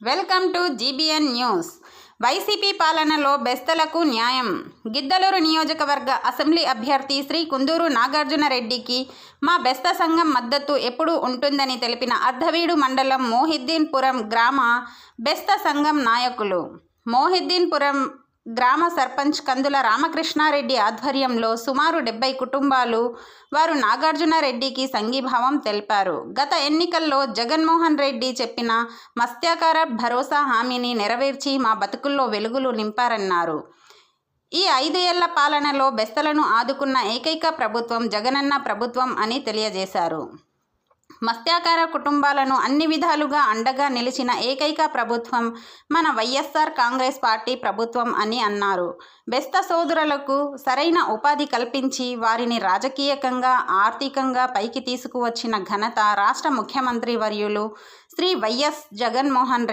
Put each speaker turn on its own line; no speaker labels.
Welcome to GBN news. YCP పాలనలో బెస్తలకు న్యాయం. గిద్దలూరు నియోజకవర్గ అసెంబ్లీ అభ్యర్థి శ్రీ కుందూరు నాగార్జున రెడ్డికి మా బెస్త సంఘం మద్దతు ఎప్పుడూ ఉంటుందని తెలిపిన అర్ధవీడు మండలం మోహిద్దీన్పురం గ్రామ బెస్త సంఘం నాయకులు. మోహిద్దీన్పురం గ్రామ సర్పంచ్ కందుల రామకృష్ణారెడ్డి ఆధ్వర్యంలో సుమారు 70 కుటుంబాలు వారు నాగార్జున రెడ్డికి సంఘీభావం తెలిపారు. గత ఎన్నికల్లో జగన్మోహన్ రెడ్డి చెప్పిన మత్స్యకార భరోసా హామీని నెరవేర్చి మా బతుకుల్లో వెలుగులు నింపారన్నారు. ఈ 5 ఏళ్ల పాలనలో బెస్తలను ఆదుకున్న ఏకైక ప్రభుత్వం జగనన్న ప్రభుత్వం అని తెలియజేశారు. మత్స్యకార కుటుంబాలను అన్ని విధాలుగా అండగా నిలిచిన ఏకైక ప్రభుత్వం మన వైఎస్ఆర్ కాంగ్రెస్ పార్టీ ప్రభుత్వం అని అన్నారు. బెస్త సోదరులకు సరైన ఉపాధి కల్పించి వారిని రాజకీయంగా ఆర్థికంగా పైకి తీసుకువచ్చిన ఘనత రాష్ట్ర ముఖ్యమంత్రి వర్యులు శ్రీ వైఎస్ జగన్మోహన్ రెడ్డి.